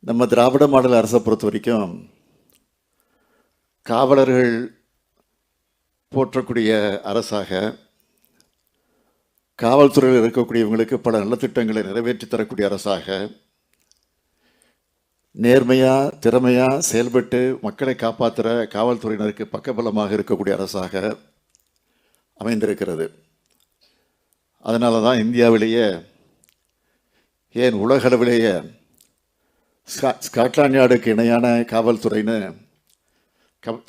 நம்ம திராவிட மாடல் அரசை பொறுத்த வரைக்கும் காவலர்கள் போற்றக்கூடிய அரசாக, காவல்துறையில் இருக்கக்கூடியவங்களுக்கு பல நலத்திட்டங்களை நிறைவேற்றி தரக்கூடிய அரசாக, நேர்மையாக திறமையாக செயல்பட்டு மக்களை காப்பாற்றுற காவல்துறையினருக்கு பக்கபலமாக இருக்கக்கூடிய அரசாக அமைந்திருக்கிறது. அதனால தான் இந்தியாவிலேயே, ஏன் உலகளவிலேயே ஸ்காட்லாந்து யார்டுக்கு இணையான காவல்துறைன்னு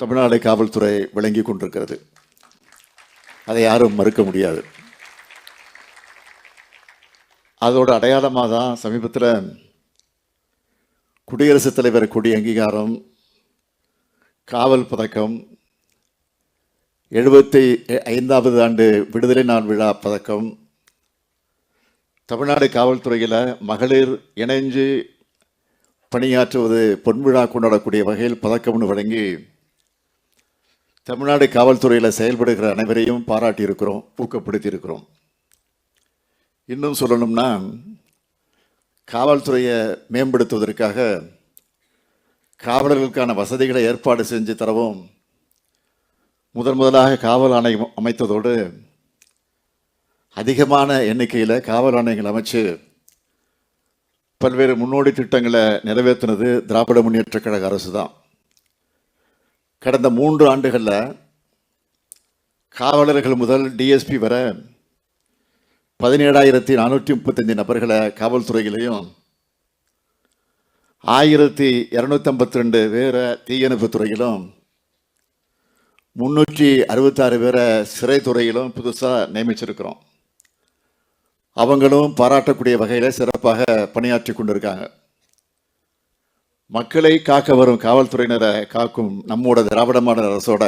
தமிழ்நாடு காவல்துறை விளங்கி கொண்டிருக்கிறது. அதை யாரும் மறுக்க முடியாது. அதோட அடையாளமாக தான் சமீபத்தில் குடியரசுத் தலைவர் கொடி அங்கீகாரம், காவல் பதக்கம், 75வது ஆண்டு விடுதலை நாள் விழா பதக்கம், தமிழ்நாடு காவல்துறையில் மகளிர் இணைஞ்சு பணியாற்றுவது பொன்விழா கொண்டாடக்கூடிய வகையில் பதக்கம்னு வழங்கி தமிழ்நாடு காவல்துறையில் செயல்படுகிற அனைவரையும் பாராட்டியிருக்கிறோம், ஊக்கப்படுத்தியிருக்கிறோம். இன்னும் சொல்லணும்னா, காவல்துறையை மேம்படுத்துவதற்காக காவலர்களுக்கான வசதிகளை ஏற்பாடு செஞ்சு தரவும் முதலாக காவல் ஆணையம் அமைத்ததோடு அதிகமான எண்ணிக்கையில் காவல் ஆணையங்கள் அமைச்சு பல்வேறு முன்னோடி திட்டங்களை நிறைவேற்றினது திராவிட முன்னேற்றக் கழக அரசு தான். கடந்த 3 ஆண்டுகளில் காவலர்கள் முதல் டிஎஸ்பி வர 17,435 நபர்களை காவல்துறையிலையும், 1,252 பேரை தீயணைப்பு துறையிலும், 366 பேரை சிறைத்துறையிலும் புதுசாக நியமிச்சிருக்கிறோம். அவங்களும் பாராட்டக்கூடிய வகையில் சிறப்பாக பணியாற்றி கொண்டிருக்காங்க. மக்களை காக்க வரும் காவல்துறையினரை காக்கும் நம்மோட திராவிட மாடல் அரசோட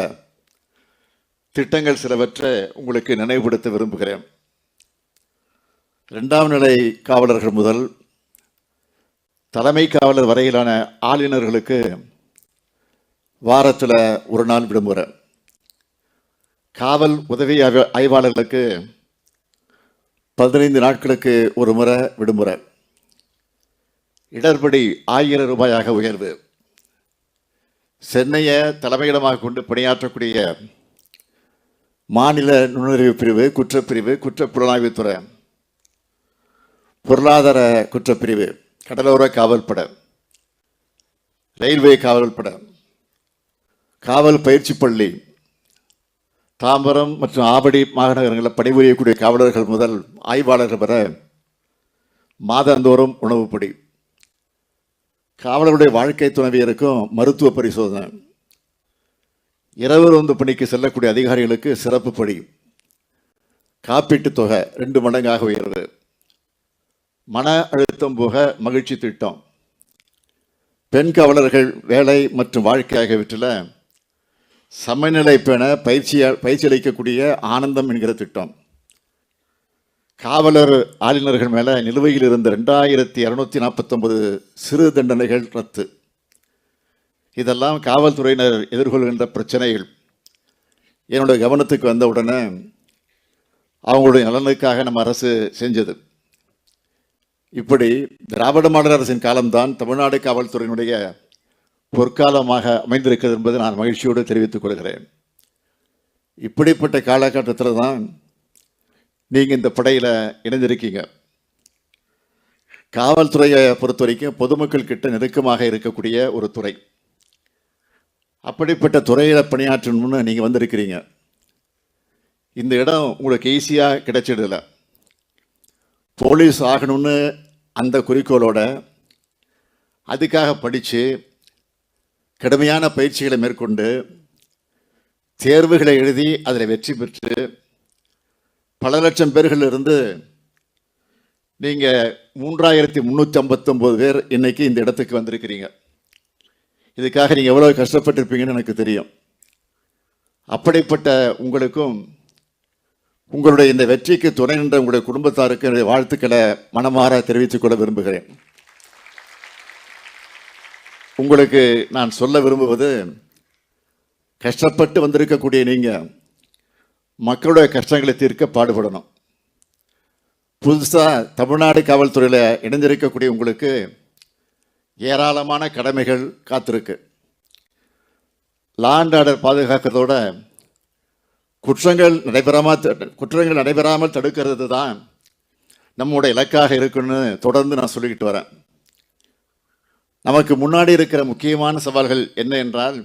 திட்டங்கள் சிலவற்றை உங்களுக்கு நினைவுபடுத்த விரும்புகிறேன். 2ஆம் நிலை காவலர்கள் முதல் தலைமை காவலர் வரையிலான ஆளுநர்களுக்கு வாரத்தில் 1 நாள் விடுமுறை, காவல் உதவி ஆய்வாளர்களுக்கு 15 நாட்களுக்கு 1 முறை விடுமுறை, இடர்படி 1000 ரூபாயாக உயர்வு, சென்னையை தலைமையிடமாக கொண்டு பணியாற்றக்கூடிய மாநில நுண்ணறிவு பிரிவு, குற்றப்பிரிவு, குற்றப்புலனாய்வுத்துறை, பொருளாதார குற்றப்பிரிவு, கடலோர காவல்படை, ரயில்வே காவல்படை, காவல் பயிற்சி பள்ளி, தாம்பரம் மற்றும் ஆவடி மாநகரங்களில் பணிபுரியக்கூடிய காவலர்கள் முதல் ஆய்வாளர்கள் வர மாதந்தோறும் உணவுப்படி, காவலருடைய வாழ்க்கை துணைவியருக்கும் மருத்துவ பரிசோதனை, இரவு ரோந்து பணிக்கு செல்லக்கூடிய அதிகாரிகளுக்கு சிறப்பு படி, காப்பீட்டுத் தொகை 2 மடங்காக உயர்வு, மன அழுத்தம் போக மகிழ்ச்சி திட்டம், பெண் காவலர்கள் வேலை மற்றும் வாழ்க்கை ஆகியவற்றில் சமநிலை பேண பயிற்சி அளிக்கக்கூடிய ஆனந்தம் என்கிற திட்டம், காவலர் ஆளுநர்கள் மேலே நிலுவையில் இருந்த 2249 சிறு தண்டனைகள் ரத்து. இதெல்லாம் காவல்துறையினர் எதிர்கொள்கின்ற பிரச்சனைகள் என்னுடைய கவனத்துக்கு வந்த உடனே அவங்களுடைய நலனுக்காக நம்ம அரசு செஞ்சது. இப்படி திராவிட மாடல் அரசின் காலம்தான் தமிழ்நாடு காவல்துறையினுடைய பொற்காலமாக அமைந்திருக்கிறது என்பதை நான் மகிழ்ச்சியோடு தெரிவித்துக் கொள்கிறேன். இப்படிப்பட்ட காலகட்டத்தில் தான் நீங்கள் இந்த படையில் இணைந்திருக்கீங்க. காவல்துறையை பொறுத்த வரைக்கும் பொதுமக்கள் கிட்ட நெருக்கமாக இருக்கக்கூடிய ஒரு துறை. அப்படிப்பட்ட துறையில் பணியாற்றணும்னு நீங்கள் வந்திருக்கிறீங்க. இந்த இடம் உங்களுக்கு ஈஸியாக கிடைச்சிடல. போலீஸ் ஆகணும்னு அந்த குறிக்கோளோட அதுக்காக படித்து கடுமையான பயிற்சிகளை மேற்கொண்டு தேர்வுகளை எழுதி அதில் வெற்றி பெற்று பல லட்சம் பேர்களிலிருந்து நீங்கள் 3,359 பேர் இன்னைக்கு இந்த இடத்துக்கு வந்திருக்கிறீங்க. இதுக்காக நீங்கள் எவ்வளோ கஷ்டப்பட்டிருப்பீங்கன்னு எனக்கு தெரியும். அப்படிப்பட்ட உங்களுக்கும் உங்களுடைய இந்த வெற்றிக்கு துணை நின்ற உங்களுடைய குடும்பத்தாருக்கு என்னுடைய வாழ்த்துக்களை மனமாற தெரிவித்துக் கொள்ள விரும்புகிறேன். உங்களுக்கு நான் சொல்ல விரும்புவது, கஷ்டப்பட்டு வந்திருக்கக்கூடிய நீங்கள் மக்களுடைய கஷ்டங்களை தீர்க்க பாடுபடணும். புதுசாக தமிழ்நாடு காவல்துறையில் இணைந்திருக்கக்கூடிய உங்களுக்கு ஏராளமான கடமைகள் காத்திருக்கு. லா அண்ட் ஆர்டர் பாதுகாக்கிறதோட குற்றங்கள் நடைபெறாமல் தடுக்கிறது தான் நம்முடைய இலக்காக இருக்குன்னு தொடர்ந்து நான் சொல்லிக்கிட்டு வரேன். நமக்கு முன்னாடி இருக்கிற முக்கியமான சவால்கள் என்ன என்றால்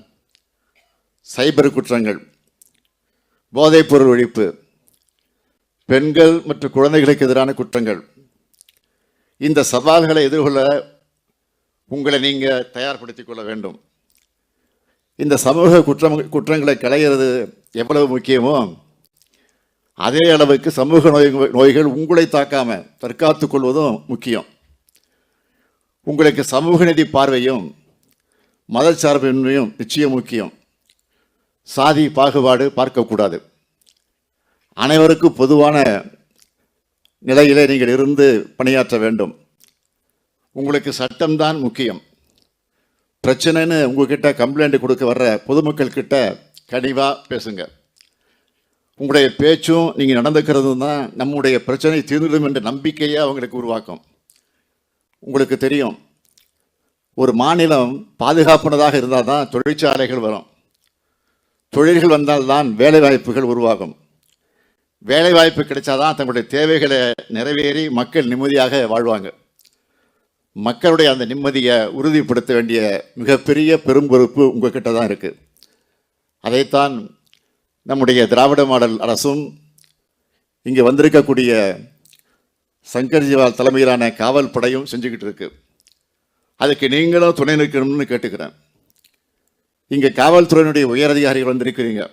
சைபர் குற்றங்கள், போதைப்பொருள் ஒழிப்பு, பெண்கள் மற்றும் குழந்தைகளுக்கு எதிரான குற்றங்கள். இந்த சவால்களை எதிர்கொள்ள உங்களை நீங்கள் தயார்படுத்திக் கொள்ள வேண்டும். இந்த சமூக குற்றங்களை களைகிறது எவ்வளவு முக்கியமோ அதே அளவுக்கு சமூக நோய்கள் உங்களை தாக்காம தற்காத்துக் கொள்வதும் முக்கியம். உங்களுக்கு சமூக நீதி பார்வையும் மதச்சார்பின்மையும் நிச்சயம் முக்கியம். சாதி பாகுபாடு பார்க்கக்கூடாது. அனைவருக்கும் பொதுவான நிலையிலே நீங்கள் இருந்து பணியாற்ற வேண்டும். உங்களுக்கு சட்டம்தான் முக்கியம். பிரச்சனைன்னு உங்ககிட்ட கம்ப்ளைண்ட் கொடுக்க வர்ற பொதுமக்கள் கிட்ட கனிவாக பேசுங்க. உங்களுடைய பேச்சும் நீங்கள் நடந்துக்கிறதும் தான் நம்முடைய பிரச்சனை தீர்ந்துடும் என்ற நம்பிக்கையை அவங்களுக்கு உருவாக்கும். உங்களுக்கு தெரியும், ஒரு மாநிலம் பாதுகாப்பானதாக இருந்தால் தான் தொழிற்சாலைகள் வரும். தொழில்கள் வந்தால்தான் வேலை வாய்ப்புகள் உருவாகும். வேலை வாய்ப்பு கிடைச்சாதான் தங்களுடைய தேவைகளை நிறைவேறி மக்கள் நிம்மதியாக வாழ்வாங்க. மக்களுடைய அந்த நிம்மதியை உறுதிப்படுத்த வேண்டிய மிகப்பெரிய பெரும் பொறுப்பு உங்ககிட்ட தான் இருக்குது. அதைத்தான் நம்முடைய திராவிட மாடல் அரசும் இங்கே வந்திருக்கக்கூடிய சங்கர்ஜிவால் தலைமையிலான காவல் படையும் செஞ்சுக்கிட்டு இருக்கு. அதுக்கு நீங்களும் துணை நிற்கணும்னு கேட்டுக்கிறேன். இங்கே காவல்துறையினுடைய உயரதிகாரிகள் வந்திருக்கிறீங்க.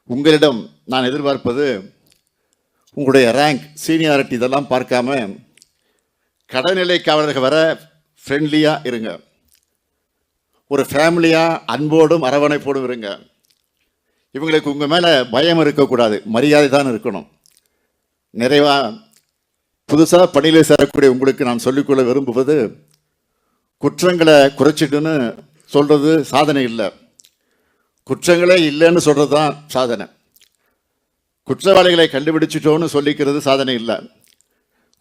உங்களிடம் நான் எதிர்பார்ப்பது உங்களுடைய ரேங்க், சீனியாரிட்டி இதெல்லாம் பார்க்காம கடைநிலை காவலர்கள் வர ஃப்ரெண்ட்லியாக இருங்க. ஒரு ஃபேமிலியாக அன்போடும் அரவணைப்போடும் இருங்க. இவங்களுக்கு உங்கள் மேலே பயம் இருக்கக்கூடாது, மரியாதை தான் இருக்கணும். நிறைவாக புதுசாக பணியில் சேரக்கூடிய உங்களுக்கு நான் சொல்லிக்கொள்ள விரும்புவது, குற்றங்களை குறைச்சிட்டுன்னு சொல்கிறது சாதனை இல்லை, குற்றங்களே இல்லைன்னு சொல்கிறது தான் சாதனை. குற்றவாளிகளை கண்டுபிடிச்சிட்டோன்னு சொல்லிக்கிறது சாதனை இல்லை,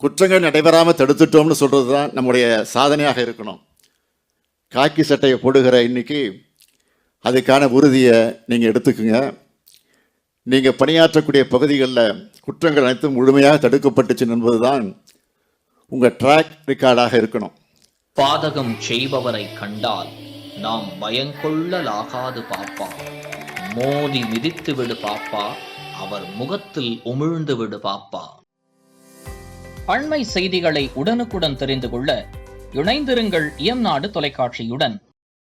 குற்றங்கள் நடைபெறாமல் தடுத்துட்டோம்னு சொல்கிறது தான் நம்முடைய சாதனையாக இருக்கணும். காக்கி சட்டையை போடுகிற இன்னைக்கு அதுக்கான உறுதியை நீங்கள் எடுத்துக்குங்க. நீங்கள் பணியாற்றக்கூடிய பகுதிகளில் குற்றங்கள் அனைத்தும் முழுமையாக தடுக்கப்பட்டுச்சு என்பதுதான் உங்கள் ட்ராக் ரெக்கார்டாக இருக்கணும். பாதகம் செய்பவரை கண்டால் நாம் பயங்கொள்ளலாகாது பாப்பா, மோதி மிதித்து விடு பாப்பா, அவர் முகத்தில் உமிழ்ந்து விடு பாப்பா. அண்மை செய்திகளை உடனுக்குடன் தெரிந்து கொள்ள இணைந்திருங்கள் இயம்நாடு தொலைக்காட்சியுடன்.